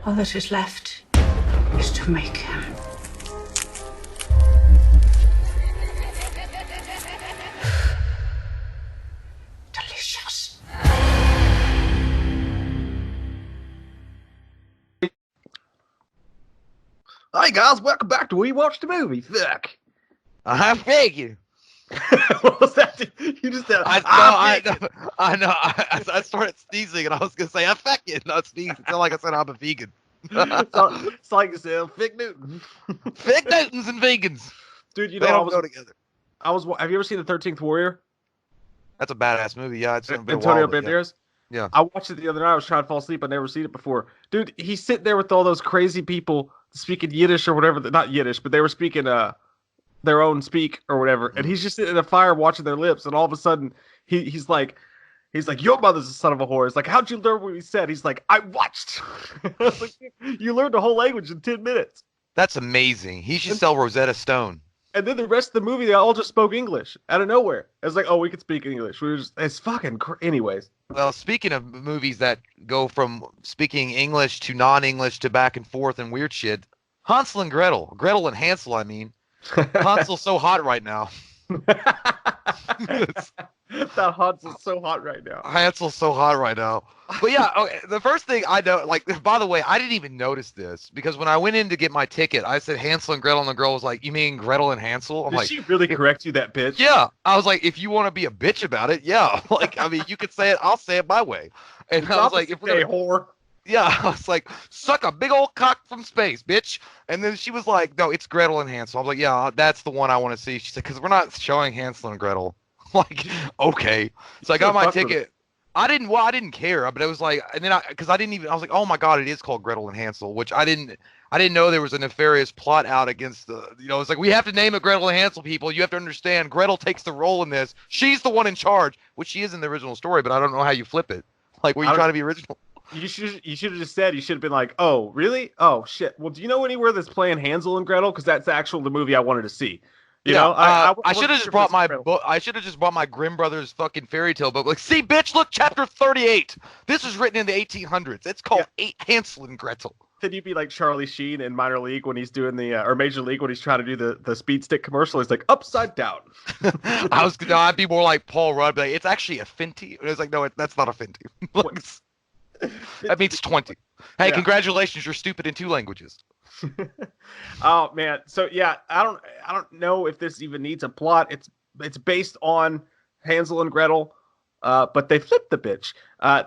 All that is left is to make him. Delicious. Hi guys, welcome back to We Watched a Movie. Fuck. I'm faking. What was that? You just said, I know. I started sneezing and I was gonna say I'm faking, not sneezing. It sounded like I said I'm a vegan. It's like you said, Fig Newton. Fig Newtons and vegans. Dude, you They know, don't go together. have you ever seen The 13th Warrior? That's a badass movie. Yeah, it's been a Antonio while, but Banderas? Yeah. I watched it the other night. I was trying to fall asleep. I'd never seen it before. Dude, he's sitting there with all those crazy people speaking Yiddish or whatever. Not Yiddish, but they were speaking their own speak or whatever. And he's just sitting in a fire watching their lips. And all of a sudden, he's like, your mother's a son of a whore. It's like, how'd you learn what we said? He's like, I watched. I was like, you learned the whole language in 10 minutes. That's amazing. He should sell Rosetta Stone. And then the rest of the movie, they all just spoke English out of nowhere. It's like, oh, we could speak English. It's fucking anyways. Well, speaking of movies that go from speaking English to non-English to back and forth and weird shit, Hansel and Gretel. Gretel and Hansel, I mean. Hansel's so hot right now. That Hansel's so hot right now. Hansel's so hot right now. But yeah, okay, the first thing I know, like, by the way, I didn't even notice this because when I went in to get my ticket, I said Hansel and Gretel, and the girl was like, "You mean Gretel and Hansel?" I'm Did like, she really correct you, that bitch? "Yeah." I was like, "If you want to be a bitch about it, yeah." Like, I mean, you could say it. I'll say it my way. And I was like, "If we're gonna whore." Yeah, I was like, suck a big old cock from space, bitch. And then she was like, no, it's Gretel and Hansel. I was like, yeah, that's the one I want to see. She said, because we're not showing Hansel and Gretel. Like, okay. So I got my ticket. I didn't care, but it was like, and then I was like, oh my God, it is called Gretel and Hansel, which I didn't know there was a nefarious plot out against it's like, we have to name it Gretel and Hansel, people. You have to understand, Gretel takes the role in this. She's the one in charge, which she is in the original story, but I don't know how you flip it. Like, were you trying to be original? You should have just said, you should have been like, oh, really? Oh, shit. Well, do you know anywhere that's playing Hansel and Gretel? Because that's actually the movie I wanted to see. You know, I should have just brought my book. I should have just brought my Grimm Brothers fucking fairy tale book. Like, see, bitch, look, chapter 38. This was written in the 1800s. It's called Hansel and Gretel. Then you'd be like Charlie Sheen in minor league when he's doing or major league when he's trying to do the speed stick commercial. He's like upside down. I'd be more like Paul Rudd. But like, it's actually a Finty. And it's like, no, that's not a Finty. That means 20. Hey, Congratulations, you're stupid in 2 languages. Oh man, so yeah, I don't know if this even needs a plot. It's based on Hansel and Gretel, but they flipped the bitch.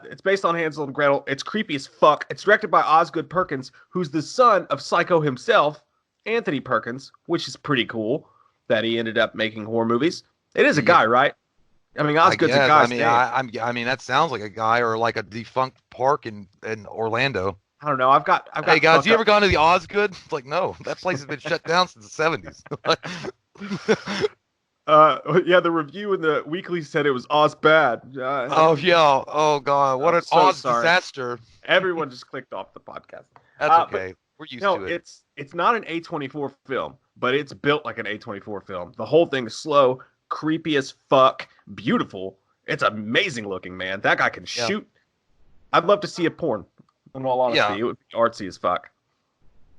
It's based on Hansel and Gretel. It's creepy as fuck. It's directed by Osgood Perkins, who's the son of Psycho himself, Anthony Perkins, which is pretty cool that he ended up making horror movies. It is a guy, right? I mean, Osgood's a guy. I mean, that sounds like a guy or like a defunct park in Orlando. I don't know. I've got. Hey guys, you ever gone to the Osgood? It's like, no, that place has been shut down since the 70s. Yeah, the review in the weekly said it was Oz bad. Oh yeah. Oh god, what an Oz disaster. Everyone just clicked off the podcast. That's okay. We're used to it. It's not an A24 film, but it's built like an A24 film. The whole thing is slow, creepy as fuck, beautiful. It's amazing looking, man. That guy can shoot. I'd love to see a porn. In all honesty, it would be artsy as fuck.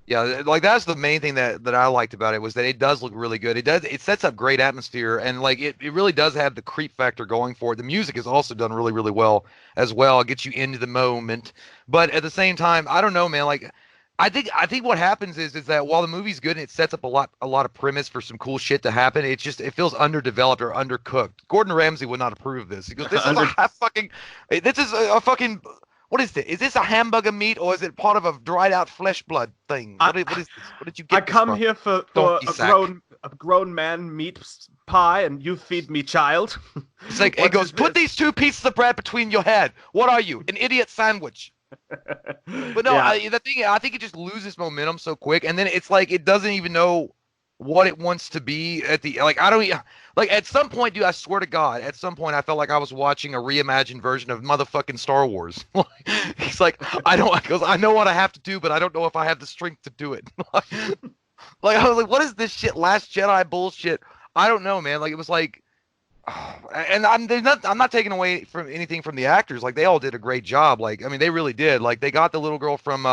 Yeah, like that's the main thing that I liked about it was that it does look really good. It sets up great atmosphere, and like it really does have the creep factor going for it. The music is also done really, really well as well. It gets you into the moment, but at the same time, I don't know, man. Like I think what happens is that while the movie's good and it sets up a lot of premise for some cool shit to happen, it feels underdeveloped or undercooked. Gordon Ramsay would not approve of this. He goes, this is a fucking. What is this? Is this a hamburger meat or is it part of a dried out flesh blood thing? What is this? What did you get? I come here for a grown man meat pie and you feed me child. It's like it goes, put these 2 pieces of bread between your head. What are you? An idiot sandwich. But no, I think it just loses momentum so quick, and then it's like it doesn't even know what it wants to be at the at some point, dude, I swear to God, at some point I felt like I was watching a reimagined version of motherfucking Star Wars. He's like, I know what I have to do, but I don't know if I have the strength to do it. Like I was like, what is this shit? Last Jedi bullshit. I don't know, man. Like it was like And I'm not taking away from anything from the actors. Like they all did a great job. Like I mean, they really did. Like they got the little girl from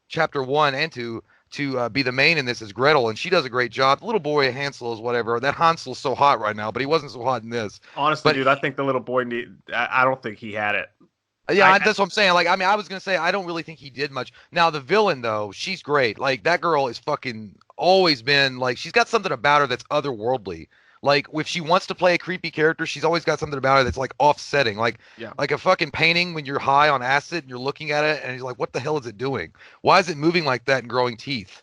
chapter 1 and 2 to be the main in this as Gretel, and she does a great job. The little boy Hansel is whatever. That Hansel's so hot right now, but he wasn't so hot in this. Honestly, But dude, I think the little boy I don't think he had it. yeah, that's what I'm saying. Like, I mean, I was gonna say I don't really think he did much. Now the villain though, she's great. Like that girl is fucking always been like she's got something about her that's otherworldly. Like if she wants to play a creepy character, she's always got something about her that's like offsetting. Yeah. Like a fucking painting when you're high on acid and you're looking at it and you're like, what the hell is it doing? Why is it moving like that and growing teeth?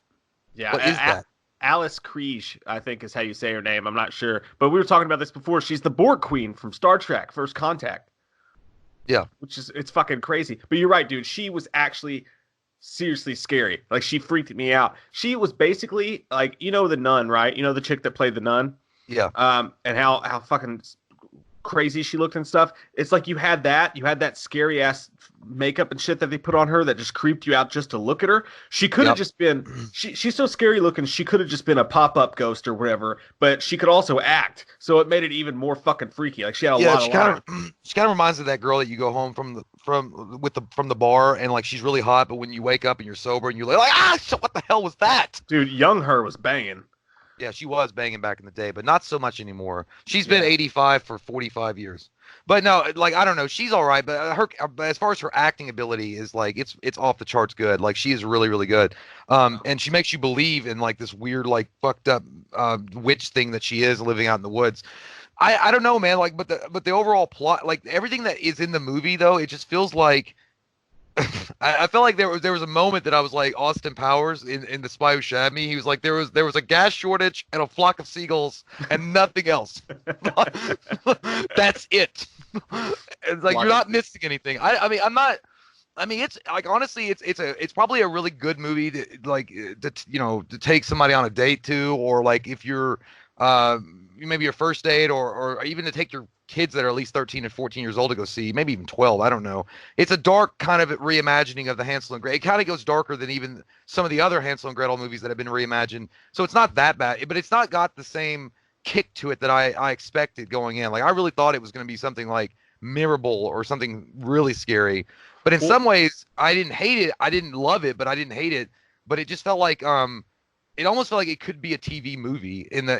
Yeah, What is that? Alice Kriege, I think is how you say her name. I'm not sure, but we were talking about this before. She's the Borg Queen from Star Trek: First Contact. Yeah. Which is it's fucking crazy. But you're right, dude. She was actually seriously scary. Like she freaked me out. She was basically like the nun, right? You know the chick that played the nun. Yeah. And how fucking crazy she looked and stuff. It's like you had that scary ass makeup and shit that they put on her that just creeped you out just to look at her. She could have just been she's so scary looking. She could have just been a pop-up ghost or whatever, but she could also act. So it made it even more fucking freaky. Like she had a lot of lines. She kind of reminds me of that girl that you go home from the bar and like she's really hot, but when you wake up and you're sober and you're like what the hell was that? Dude, young her was banging. Yeah, she was banging back in the day, but not so much anymore. She's been 85 for 45 years. But no, like I don't know, she's all right. But as far as her acting ability is like it's off the charts good. Like she is really really good. And she makes you believe in like this weird like fucked up witch thing that she is living out in the woods. I don't know, man. Like, but the overall plot, like everything that is in the movie though, it just feels like. I felt like there was a moment that I was like Austin Powers in The Spy Who Shagged Me. He was like there was a gas shortage and a flock of seagulls and nothing else. That's it. It's like you're not missing anything. I mean I'm not. I mean it's like honestly it's probably a really good movie to take somebody on a date to, or like if you're maybe your first date or even to take your kids that are at least 13 and 14 years old to go see, maybe even 12. I don't know. It's a dark kind of reimagining of the Hansel and Gretel. It kind of goes darker than even some of the other Hansel and Gretel movies that have been reimagined. So it's not that bad, but it's not got the same kick to it that I expected going in. Like I really thought it was going to be something like memorable or something really scary. But in some ways, I didn't hate it. I didn't love it, but I didn't hate it. But it just felt like it almost felt like it could be a TV movie in the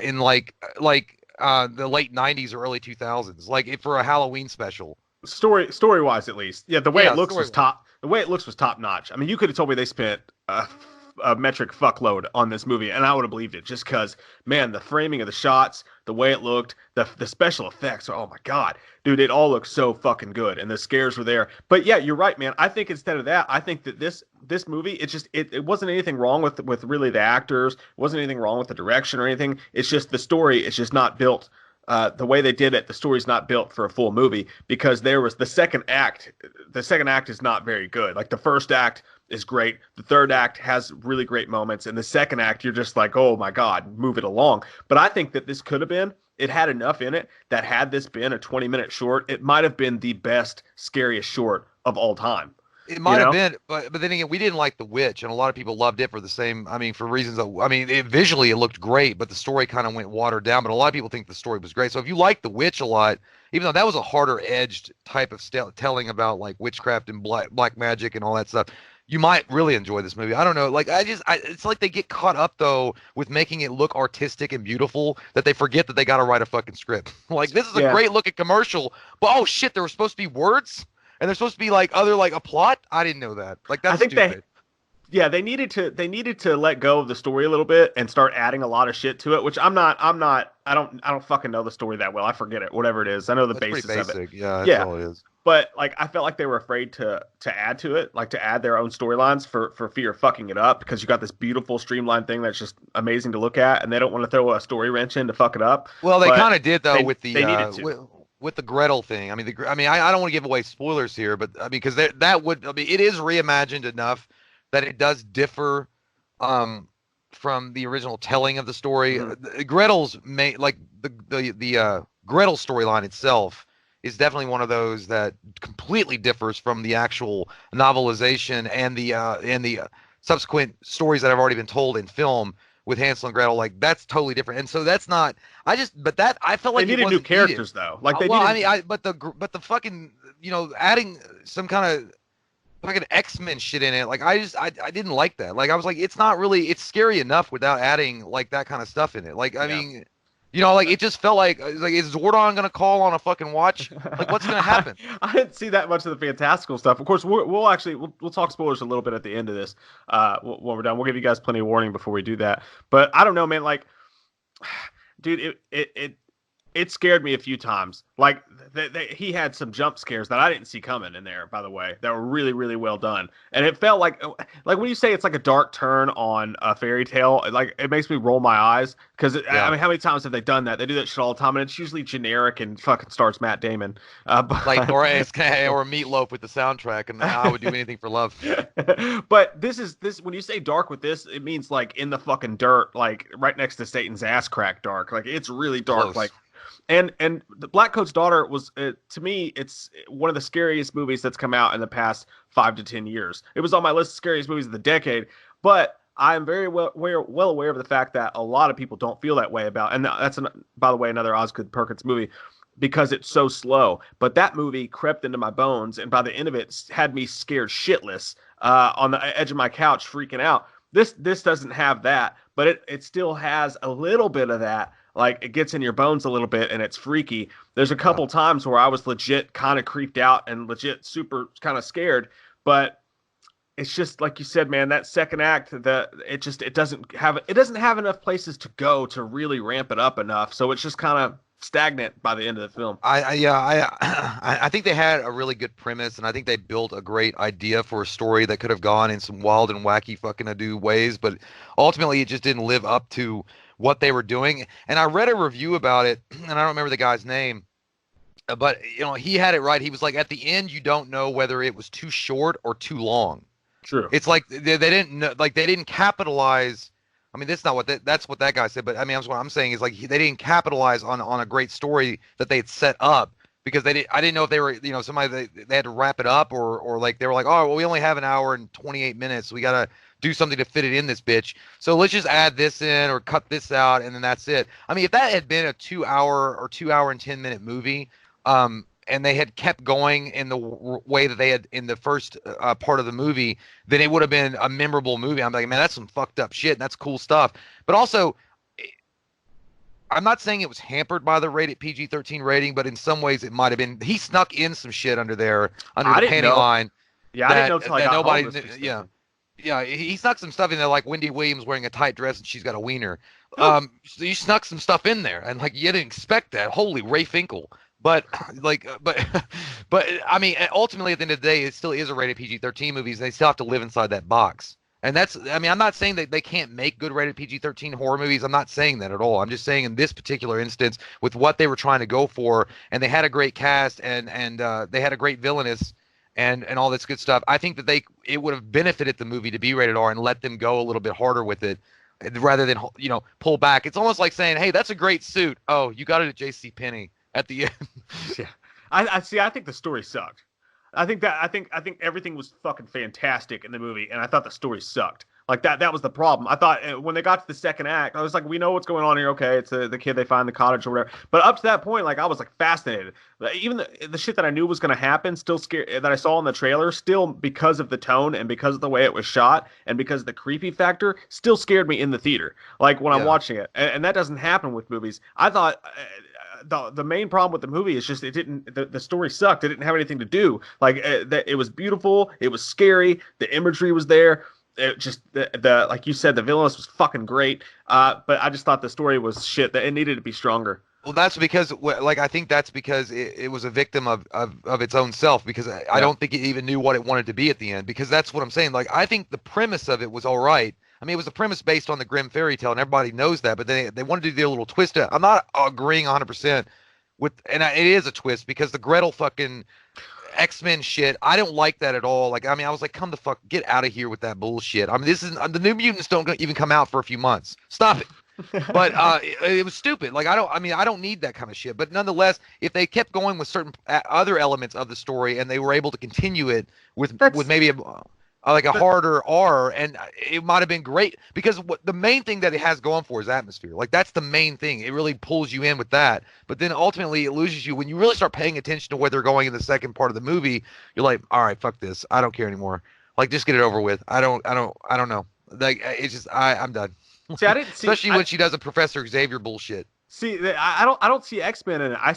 late 90s or early 2000s, like for a Halloween special. Story wise, at least, yeah. The way it looks was top. The way it looks was top notch. I mean, you could have told me they spent a metric fuckload on this movie, and I would have believed it. Just because, man, the framing of the shots, the way it looked, the special effects. Oh my god, dude, it all looks so fucking good, and the scares were there. But yeah, you're right, man. I think instead of that, I think that this movie, it wasn't anything wrong with really the actors. It wasn't anything wrong with the direction or anything. It's just the story is just not built. The way they did it, the story's not built for a full movie because there was the second act. The second act is not very good. Like the first act is great. The third act has really great moments. And the second act, you're just like, oh my God, move it along. But I think that this could have been, it had enough in it that had this been a 20-minute short, it might have been the best, scariest short of all time. It might have been, but then again, we didn't like The Witch, and a lot of people loved it for the same. I mean, for reasons that visually it looked great, but the story kind of went watered down. But a lot of people think the story was great. So if you like The Witch a lot, even though that was a harder edged type of telling about like witchcraft and black magic and all that stuff, you might really enjoy this movie. I don't know, like it's like they get caught up though with making it look artistic and beautiful that they forget that they got to write a fuking script. Like this is a great looking commercial, but oh shit, there were supposed to be words. And there's supposed to be like a plot. I didn't know that. Like that's stupid. They needed to let go of the story a little bit and start adding a lot of shit to it, which I don't fucking know the story that well. I forget it, whatever it is. I know the basis of it. Yeah, that's all it is. But like I felt like they were afraid to add to it, like to add their own storylines for fear of fucking it up, because you got this beautiful streamlined thing that's just amazing to look at, and they don't want to throw a story wrench in to fuck it up. Well, they kind of did though with the they needed to. With the Gretel thing. I mean, I don't want to give away spoilers here, but I mean, because it is reimagined enough that it does differ from the original telling of the story. Mm-hmm. Gretel's the Gretel storyline itself is definitely one of those that completely differs from the actual novelization and the subsequent stories that have already been told in film. with Hansel and Gretel, like that's totally different. And so that's not. I felt like They it needed new wasn't characters needed. though. Like they Well, needed. I mean, but the fucking adding some kind of fucking X-Men shit in it. Like I didn't like that. Like I was like, it's scary enough without adding like that kind of stuff in it. Like I mean, like it just felt like is Zordon gonna call on a fucking watch? Like what's gonna happen? I didn't see that much of the fantastical stuff. Of course, we'll talk spoilers a little bit at the end of this. When we're done, we'll give you guys plenty of warning before we do that. But I don't know, man. Like, dude, it scared me a few times. Like he had some jump scares that I didn't see coming in there, by the way, that were really, really well done. And it felt like when you say it's like a dark turn on a fairy tale, like it makes me roll my eyes because I mean, how many times have they done that? They do that shit all the time, and it's usually generic and fucking stars Matt Damon. Like or Meatloaf with the soundtrack, and I would do anything for love. But this when you say dark with this, it means like in the fucking dirt, like right next to Satan's ass crack dark. Like it's really dark. Close. Like. And the Black Coat's Daughter was to me, it's one of the scariest movies that's come out in the past 5 to 10 years. It was on my list of scariest movies of the decade, but I'm very well aware of the fact that a lot of people don't feel that way about. And that's by the way another Osgood Perkins movie because it's so slow. But that movie crept into my bones, and by the end of it, had me scared shitless on the edge of my couch, freaking out. This doesn't have that, but it still has a little bit of that. Like it gets in your bones a little bit and it's freaky. There's a couple times where I was legit kind of creeped out and legit super kind of scared, but it's just like you said, man, that second act it doesn't have enough places to go to really ramp it up enough. So it's just kind of stagnant by the end of the film. I think they had a really good premise, and I think they built a great idea for a story that could have gone in some wild and wacky fucking ado ways, but ultimately it just didn't live up to what they were doing. And I read a review about it, and I don't remember the guy's name, but he had it right. He was like, at the end, you don't know whether it was too short or too long. True. It's like they didn't know, like they didn't capitalize. I mean, that's what that guy said, but I mean, what I'm saying is like they didn't capitalize on a great story that they had set up because I didn't know if they were, somebody they had to wrap it up or like they were like, oh, well, we only have an hour and 28 minutes, so we gotta do something to fit it in this bitch. So let's just add this in or cut this out, and then that's it. I mean, if that had been a 2 hour or 2 hour and 10 minute movie, and they had kept going in the way that they had in the first part of the movie, then it would have been a memorable movie. I'm like, man, that's some fucked up shit, and that's cool stuff. But also, I'm not saying it was hampered by the rated PG-13 rating, but in some ways it might have been. He snuck in some shit under the panty line. Yeah, I didn't know until I got nobody home. Yeah. Yeah, he snuck some stuff in there, like Wendy Williams wearing a tight dress and she's got a wiener. So you snuck some stuff in there, and like you didn't expect that. Holy Ray Finkel. But I mean, ultimately at the end of the day, it still is a rated PG-13 movie. They still have to live inside that box. And I mean, I'm not saying that they can't make good rated PG-13 horror movies. I'm not saying that at all. I'm just saying in this particular instance, with what they were trying to go for, and they had a great cast, and they had a great villainess, and all this good stuff. I think that it would have benefited the movie to be rated R and let them go a little bit harder with it, rather than pull back. It's almost like saying, "Hey, that's a great suit. Oh, you got it at J.C. Penney at the end." Yeah, I see. I think the story sucked. I think everything was fucking fantastic in the movie, and I thought the story sucked. Like that was the problem. I thought when they got to the second act, I was like, we know what's going on here. Okay, it's the kid they find in the cottage or whatever. But up to that point, like I was like fascinated. Even the shit that I knew was going to happen, still scared that I saw in the trailer, still because of the tone and because of the way it was shot and because of the creepy factor, still scared me in the theater. Like when I'm watching it, and that doesn't happen with movies. I thought. The main problem with the movie is just the story sucked. It didn't have anything to do. Like it was beautiful, it was scary, the imagery was there. It just the like you said, the villainess was fucking great. But I just thought the story was shit. That it needed to be stronger. Well, that's because, I think that's because it was a victim of its own self. Because I don't think it even knew what it wanted to be at the end. Because that's what I'm saying. Like I think the premise of it was all right. I mean, it was a premise based on the Grimm fairy tale, and everybody knows that. But they wanted to do their little twist. I'm not agreeing 100% with, and it is a twist because the Gretel fucking X-Men shit, I don't like that at all. Like, I mean, I was like, come the fuck, get out of here with that bullshit. I mean, this is the New Mutants don't even come out for a few months. Stop it. But it was stupid. Like, I don't need that kind of shit. But nonetheless, if they kept going with certain other elements of the story and they were able to continue it with maybe like a harder R, and it might have been great because what the main thing that it has going for is atmosphere. Like that's the main thing. It really pulls you in with that. But then ultimately it loses you when you really start paying attention to where they're going in the second part of the movie. You're like, all right, fuck this. I don't care anymore. Like just get it over with. I don't know. Like it's just I'm done. See, I didn't see. Especially when she does a Professor Xavier bullshit. See, I don't see X-Men in it. I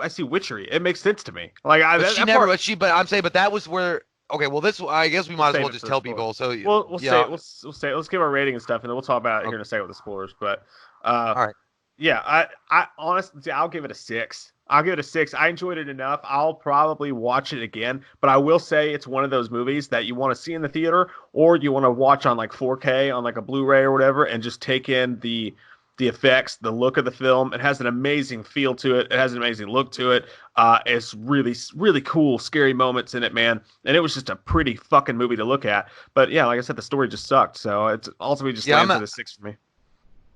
see witchery. It makes sense to me. Like But she that never. part, But I'm saying, but that was where. Okay, well, this I guess we might as save well it just for tell spoilers. people. So We'll yeah, say let's give our rating and stuff, and then we'll talk about it here in a second with the spoilers. But all right. yeah, I honestly, I'll give it a 6. I'll give it a 6. I enjoyed it enough. I'll probably watch it again, but I will say it's one of those movies that you want to see in the theater, or you want to watch on like 4K on like a Blu-ray or whatever, and just take in the effects, the look of the film. It has an amazing feel to it. It has an amazing look to it. It's really cool, scary moments in it, man. And it was just a pretty fucking movie to look at. But yeah, like I said, the story just sucked. So it's ultimately just Yeah, lands at a 6 for me.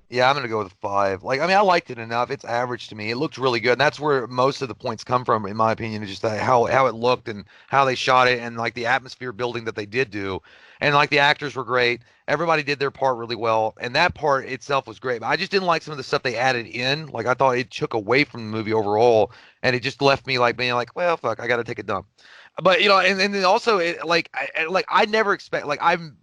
Yeah, I'm gonna go with a 5. Like, I mean, I liked it enough. It's average to me. It looked really good, and that's where most of the points come from, in my opinion. Is just that how it looked and how they shot it, and like the atmosphere building that they did do, and like the actors were great. Everybody did their part really well, and that part itself was great. But I just didn't like some of the stuff they added in. Like, I thought it took away from the movie overall, and it just left me like being like, well, fuck, I got to take a dump. But and then also I never expect I'm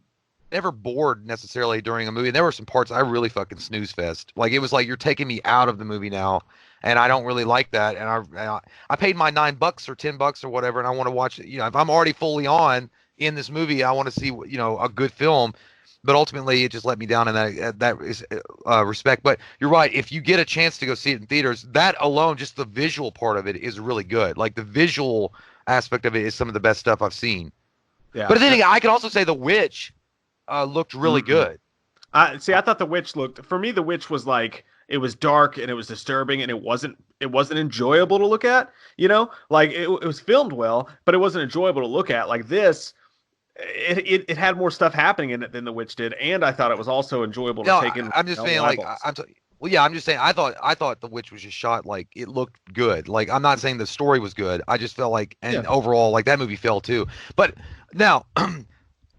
never bored necessarily during a movie. And there were some parts I really fucking snooze fest. Like it was like you're taking me out of the movie now, and I don't really like that. And I paid my $9 or $10 or whatever, and I want to watch it. If I'm already fully on in this movie, I want to see a good film. But ultimately, it just let me down in that respect. But you're right. If you get a chance to go see it in theaters, that alone, just the visual part of it is really good. Like the visual aspect of it is some of the best stuff I've seen. Yeah. But then again, I can also say The Witch looked really good. See, I thought The Witch looked, for me, The Witch was like, it was dark and it was disturbing and it wasn't enjoyable to look at, like it was filmed well, but it wasn't enjoyable to look at. Like this, it had more stuff happening in it than The Witch did, and I thought it was also enjoyable to No, take in. I'm just saying, like, well, yeah, I'm just saying, I thought The Witch was just shot like it looked good. Like, I'm not saying the story was good. I just felt like, and overall, like that movie fell too. But now,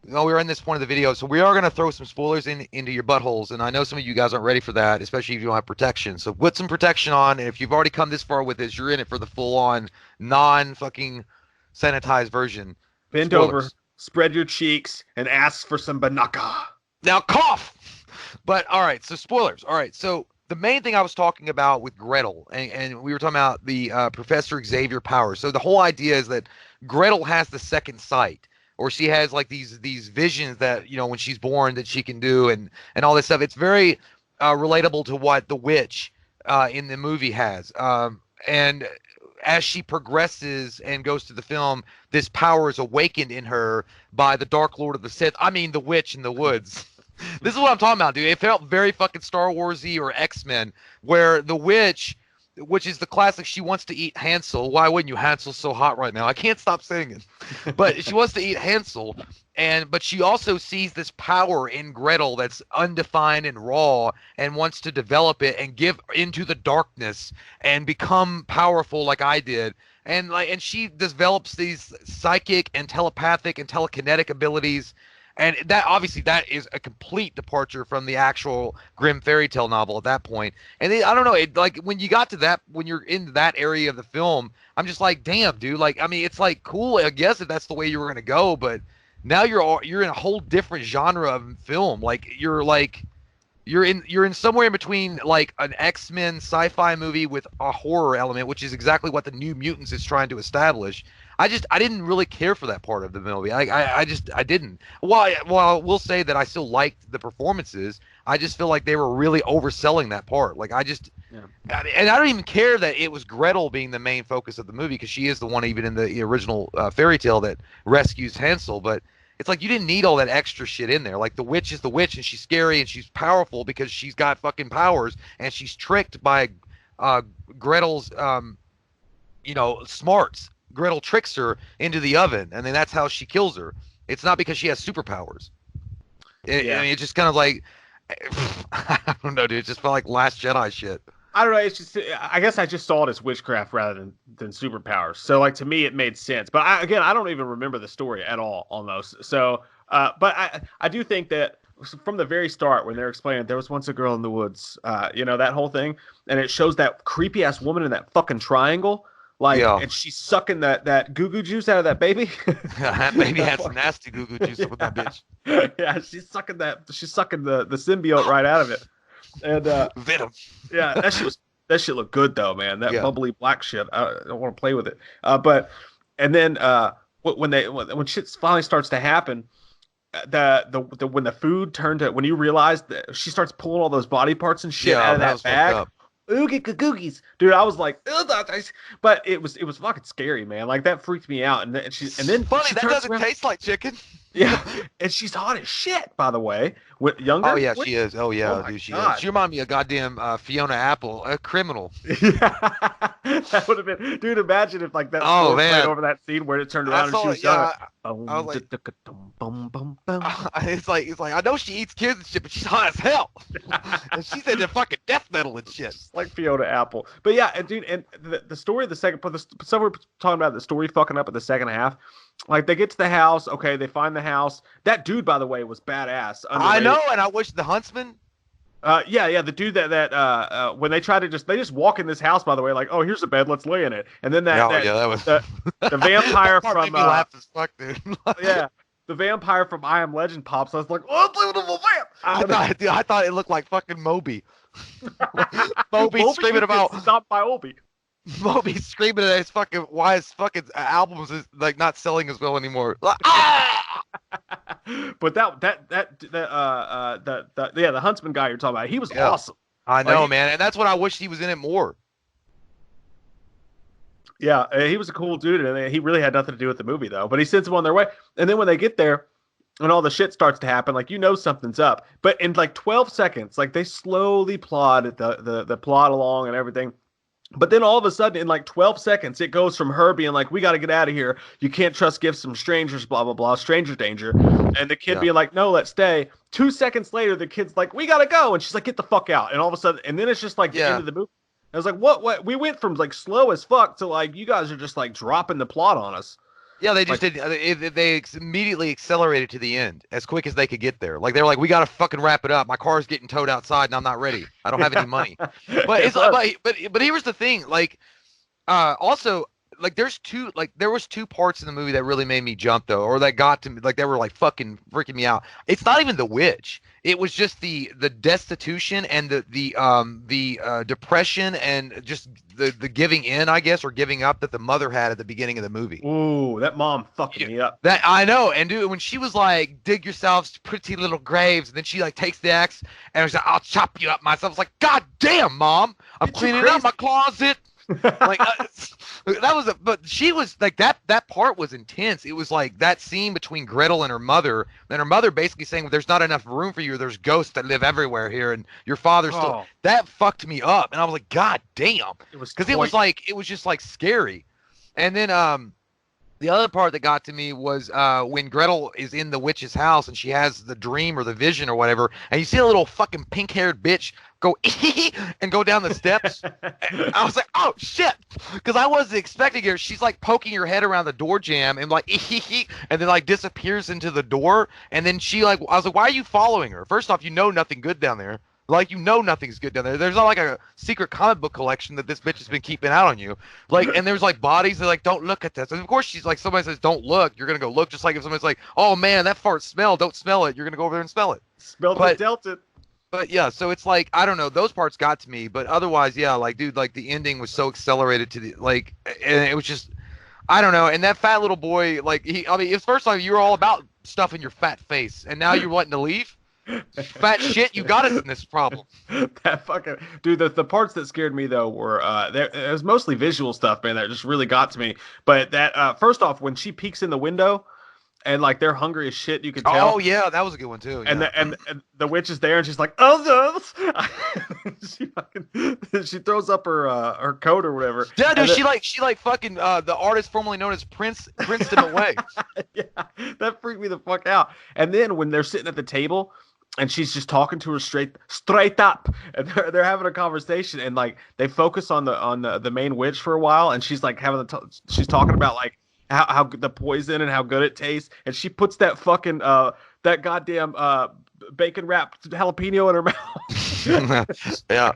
we're in this point of the video, so we are going to throw some spoilers into your buttholes, and I know some of you guys aren't ready for that, especially if you don't have protection. So put some protection on, and if you've already come this far with this, you're in it for the full-on, non-fucking sanitized version. Bend over, spread your cheeks, and ask for some banaka. Now cough! But, all right, so spoilers. All right, so the main thing I was talking about with Gretel, and we were talking about the Professor Xavier powers. So the whole idea is that Gretel has the second sight, or she has like these visions that when she's born that she can do, and all this stuff. It's very relatable to what the witch in the movie has. And as she progresses and goes through the film, this power is awakened in her by the Dark Lord of the Sith. I mean, the witch in the woods. This is what I'm talking about, dude. It felt very fucking Star Wars-y or X-Men, where the witch, which is the classic, she wants to eat Hansel. Why wouldn't you? Hansel's so hot right now. I can't stop saying it. But she wants to eat Hansel, but she also sees this power in Gretel that's undefined and raw, and wants to develop it and give into the darkness and become powerful like I did. And she develops these psychic and telepathic and telekinetic abilities. And that obviously that is a complete departure from the actual Grimm fairy tale novel at that point. And I don't know, like when you got to that, when you're in that area of the film, I'm just like, damn, dude. Like, I mean, it's like cool, I guess, if that's the way you were gonna go, but now you're in a whole different genre of film. Like you're in somewhere in between like an X-Men sci-fi movie with a horror element, which is exactly what the New Mutants is trying to establish. I didn't really care for that part of the movie. I didn't. Well, I will say that I still liked the performances. I just feel like they were really overselling that part. Like and I don't even care that it was Gretel being the main focus of the movie, because she is the one even in the original fairy tale that rescues Hansel. But it's like you didn't need all that extra shit in there. Like the witch is the witch, and she's scary and she's powerful because she's got fucking powers, and she's tricked by Gretel's smarts. Gretel tricks her into the oven, and then that's how she kills her. It's not because she has superpowers. I mean, it's just kind of like, I don't know, dude. It just felt like Last Jedi shit. I don't know. It's just, I guess I just saw it as witchcraft rather than superpowers. So like to me, it made sense. But I don't even remember the story at all on those. So But I do think that from the very start, when they're explaining there was once a girl in the woods, that whole thing, and it shows that creepy ass woman in that fucking triangle, like, Yeah. and she's sucking that goo-goo juice out of that baby. That baby had some nasty goo goo juice with that bitch. Yeah, she's sucking the symbiote right out of it. And Venom. yeah, that shit looked good though, man. That Yeah. bubbly black shit. I don't want to play with it. But and then when shit finally starts to happen, when the food turned to, when you realize that she starts pulling all those body parts and shit out of that was fucked bag. up. Oogie googies, dude! I was like, but it was fucking scary, man. Like that freaked me out. And then Funny, she that turns doesn't around- taste like chicken. Yeah, and she's hot as shit, by the way. Younger. Oh yeah, she is. Oh yeah, Oh, my dude, she God. is. She reminded me of goddamn Fiona Apple, a criminal. Yeah, that would have been, dude. Imagine if like that Oh, score man. played over that scene where it turned around and saw she was it, yeah, young. I was like- It's like I know she eats kids and shit, but she's hot as hell. And she's into fucking death metal and shit. like Fiona Apple. But yeah, and dude, and the story of the second part, so we're talking about the story fucking up at the second half. Like they get to the house, okay, they find the house. That dude, by the way, was badass. I Underrated. know, and I wish the huntsman. Yeah, the dude that when they try to they just walk in this house, by the way, like, oh, here's a bed, let's lay in it. And then that was the vampire that part from made me laugh as fuck, dude. yeah, the vampire from I Am Legend pops. I was like, oh, it's a vamp. I thought it looked like fucking Moby. Moby screaming about stopped by Obi. Moby screaming at his fucking why his fucking albums is like not selling as well anymore. Like, ah! But the huntsman guy you're talking about, he was awesome. I know, Like, man, and that's what I wish he was in it more. Yeah, he was a cool dude, and he really had nothing to do with the movie though. But he sends them on their way, and then when they get there, and all the shit starts to happen, like something's up. But in like 12 seconds, like they slowly plod the plot along and everything. But then all of a sudden, in like 12 seconds, it goes from her being like, we got to get out of here. You can't trust gifts from strangers, blah, blah, blah, stranger danger. And the kid being like, no, let's stay. 2 seconds later, the kid's like, we got to go. And she's like, get the fuck out. And all of a sudden, and then it's just like the end of the movie. I was like, what? We went from like slow as fuck to like, you guys are just like dropping the plot on us. Yeah, they just did. They immediately accelerated to the end as quick as they could get there. Like they were like, "We got to fucking wrap it up. My car's getting towed outside, and I'm not ready. I don't have any money." But it's but here's the thing. Like, also, like there was two parts in the movie that really made me jump though, or that got to me, like they were like fucking freaking me out. It's not even the witch. It was just the destitution and the depression and just the giving in, I guess, or giving up that the mother had at the beginning of the movie. Ooh, that mom fucking me up. That I know, and dude, when she was like, "Dig yourselves pretty little graves," and then she like takes the axe and was like, "I'll chop you up myself." I was like, "God damn, mom, I'm cleaning out my closet." Like that was but she was like that part was intense. It was like that scene between Gretel and her mother basically saying, there's not enough room for you, there's ghosts that live everywhere here, and your father's still that fucked me up. And I was like, god damn, because it was just like scary. And then the other part that got to me was when Gretel is in the witch's house and she has the dream or the vision or whatever, and you see a little fucking pink-haired bitch go and go down the steps. I was like, oh shit, because I wasn't expecting her. She's like poking her head around the door jamb and like and then like disappears into the door. And then I was like, why are you following her? First off, nothing good down there. Like, nothing's good down there. There's not like a secret comic book collection that this bitch has been keeping out on you. Like, and there's like bodies that like, don't look at this. And of course she's like, somebody says, don't look, you're going to go look. Just like if somebody's like, oh man, that fart smell, don't smell it. You're going to go over there and smell it. Dealt it. But yeah, so it's like, I don't know, those parts got to me, but otherwise, yeah, like, dude, like the ending was so accelerated to the, like, and it was just, I don't know. And that fat little boy, like, it's first time you were all about stuffing your fat face, and now you're wanting to leave? Fat shit, you got us in this problem. That fucking dude. The parts that scared me though were it was mostly visual stuff, man. That just really got to me. But that first off, when she peeks in the window, and like they're hungry as shit, you can tell. Oh yeah, that was a good one too. And and the witch is there, and she's like, oh, she throws up her coat or whatever. Yeah, dude, she like fucking the artist formerly known as Prince rinsed him away. Yeah, that freaked me the fuck out. And then when they're sitting at the table, and she's just talking to her straight up, and they're having a conversation, and like they focus on the main witch for a while, and she's like she's talking about like how good the poison and how good it tastes, and she puts that fucking that goddamn bacon wrapped jalapeno in her mouth. Yeah.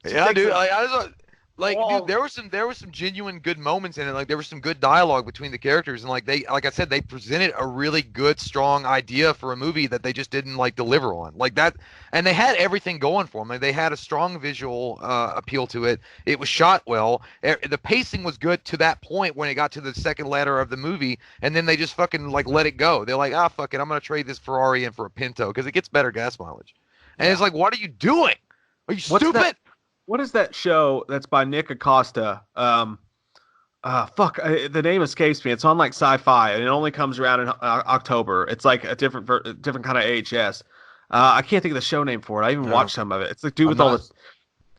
She Yeah, takes dude. it Dude, all. there was some genuine good moments in it. Like there was some good dialogue between the characters, and like I said, they presented a really good, strong idea for a movie that they just didn't like deliver on. Like that, and they had everything going for them. Like they had a strong visual appeal to it. It was shot well. The pacing was good to that point when it got to the second letter of the movie, and then they just fucking like let it go. They're like, ah, fuck it, I'm gonna trade this Ferrari in for a Pinto because it gets better gas mileage. And Yeah. it's like, what are you doing? Are you What's stupid? that? What is that show that's by Nick Acosta? The name escapes me. It's on like Sci-Fi, and it only comes around in October. It's like a different kind of AHS. I can't think of the show name for it. I even No, watched some of it. It's the dude I'm with all not.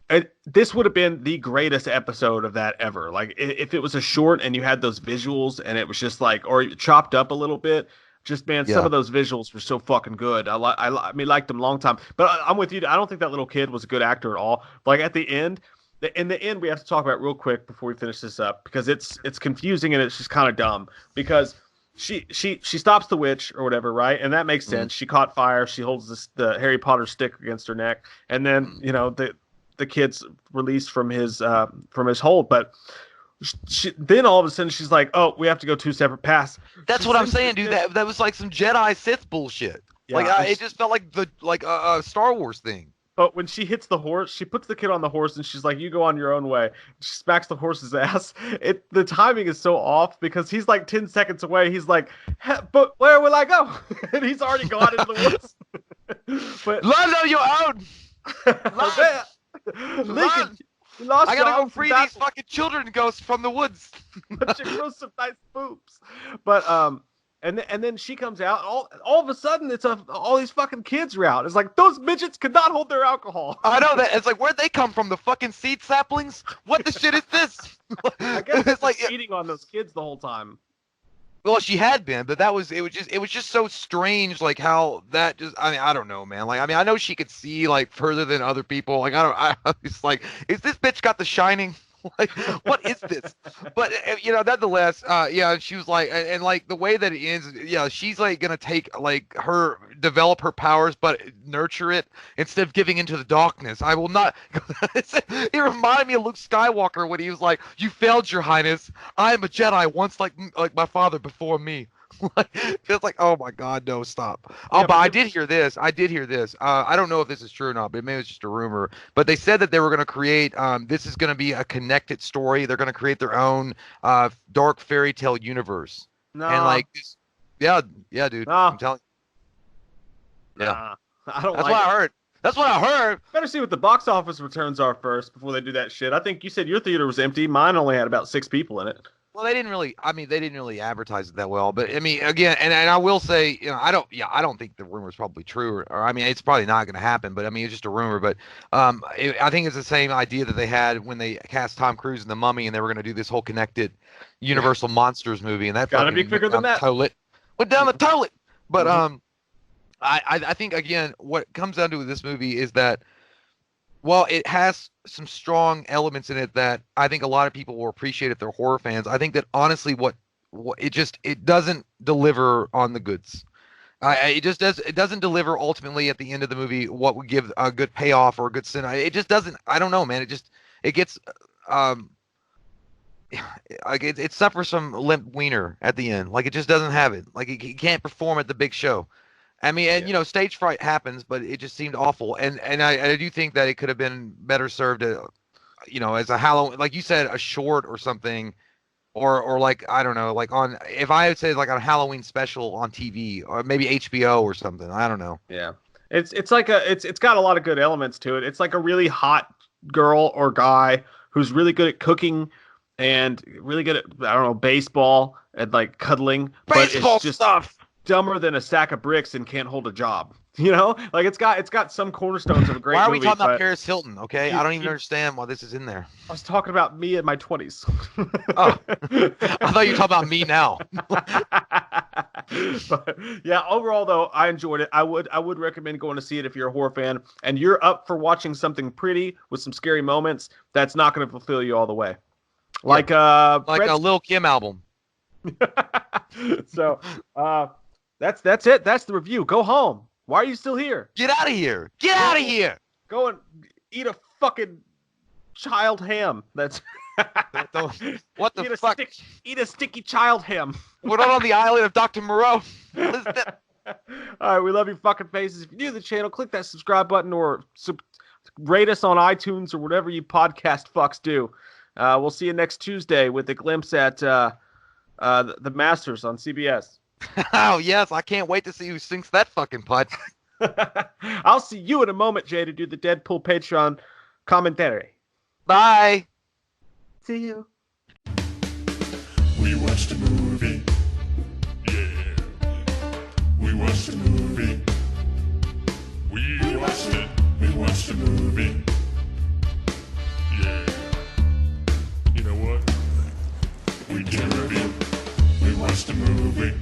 the. This would have been the greatest episode of that ever. Like if it was a short and you had those visuals and it was just like, or chopped up a little bit. Just man, some Yeah. of those visuals were so fucking good. I mean, liked them a long time. But I'm with you. I don't think that little kid was a good actor at all. Like at the end, in the end, we have to talk about real quick before we finish this up because it's confusing and it's just kind of dumb because she stops the witch or whatever, right? And that makes sense. She caught fire. She holds the Harry Potter stick against her neck, and then the kid's released from his hold, but. Then all of a sudden she's like, "Oh, we have to go two separate paths." That's She what I'm sends saying, the dude. kid- That was like some Jedi Sith bullshit. Like Yeah, it just felt like a Star Wars thing. But when she hits the horse, she puts the kid on the horse and she's like, "You go on your own way." She smacks the horse's ass. The timing is so off because he's like 10 seconds away. He's like, "But where will I go?" And he's already gone into the woods. But Land on your own. Lincoln, you lost I gotta your go arm free from these battle, fucking children ghosts from the woods. but you grow some nice boobs. But and then she comes out. All of a sudden, all these fucking kids are out. It's like those midgets could not hold their alcohol. I know that. It's like, where'd they come from? The fucking seed saplings? What the shit is this? I guess It's like, cheating on those kids the whole time. well, she had been, but it was just so strange, like how that just, I mean, I don't know, man. Like, I mean, I know she could see like further than other people. Like, it's like, is this bitch got the shining? Like, what is this? But nonetheless, yeah, she was like, and like the way that it ends, yeah, she's like gonna take like develop her powers, but nurture it instead of giving into the darkness. I will not. It reminded me of Luke Skywalker when he was like, "You failed, Your Highness. I am a Jedi once, like my father before me." Like, it's like, oh my God, no, stop. Oh, Yeah, but I did hear this. I did hear this. I don't know if this is true or not, but maybe it's just a rumor. But they said that they were going to create. This is going to be a connected story. They're going to create their own dark fairy tale universe. No, And like, yeah, dude. No. I'm telling. Yeah, nah, I don't that's like what it. I heard. That's what I heard. Better see what the box office returns are first before they do that shit. I think you said your theater was empty. Mine only had about 6 people in it. Well, they didn't really. I mean, they didn't really advertise it that well. But I mean, again, and I will say, I don't. Yeah, I don't think the rumor is probably true. Or I mean, it's probably not going to happen. But I mean, it's just a rumor. But I think it's the same idea that they had when they cast Tom Cruise in The Mummy, and they were going to do this whole connected Universal Monsters movie, and that Gotta fucking be quicker than that. Went down the toilet. But Mhm. I think again, what it comes down to with this movie is that, well, it has some strong elements in it that I think a lot of people will appreciate if they're horror fans. I think that honestly, what it doesn't deliver on the goods. It doesn't deliver ultimately at the end of the movie what would give a good payoff or a good sin. It just doesn't. I don't know, man. It gets like it suffers from limp wiener at the end. Like it just doesn't have it. Like it can't perform at the big show. I mean, and stage fright happens, but it just seemed awful. And I do think that it could have been better served, as a Halloween, like you said, a short or something, or like I don't know, like if I would say like on a Halloween special on TV or maybe HBO or something. I don't know. Yeah, it's like it's got a lot of good elements to it. It's like a really hot girl or guy who's really good at cooking and really good at baseball and like cuddling, but Baseball it's just stuff. dumber than a sack of bricks and can't hold a job. Like it's got some cornerstones of a great Why are we movie. talking about but Paris Hilton? Okay, you- I don't even you- understand why this is in there. I was talking about me in my 20s. Oh, I thought you were talking about me now. But yeah, overall though, I enjoyed it. I would recommend going to see it if you're a horror fan and you're up for watching something pretty with some scary moments. That's not going to fulfill you all the way. Like Like Fred's a Lil Kim album. So that's it. That's the review. Go home. Why are you still here? Get out of here. Get out of here. Go and eat a fucking child ham. That's What the fuck? Eat a sticky child ham. We're not on the island of Dr. Moreau. All right, we love you fucking faces. If you're new to the channel, click that subscribe button or rate us on iTunes or whatever you podcast fucks do. We'll see you next Tuesday with a glimpse at the Masters on CBS. Oh, yes. I can't wait to see who sinks that fucking putt. I'll see you in a moment, Jay, to do the Deadpool Patreon commentary. Bye. See you. We watched a movie. Yeah. We watched a movie. We watched it. We watched a movie. Yeah. You know what? We did a review. We watched a movie.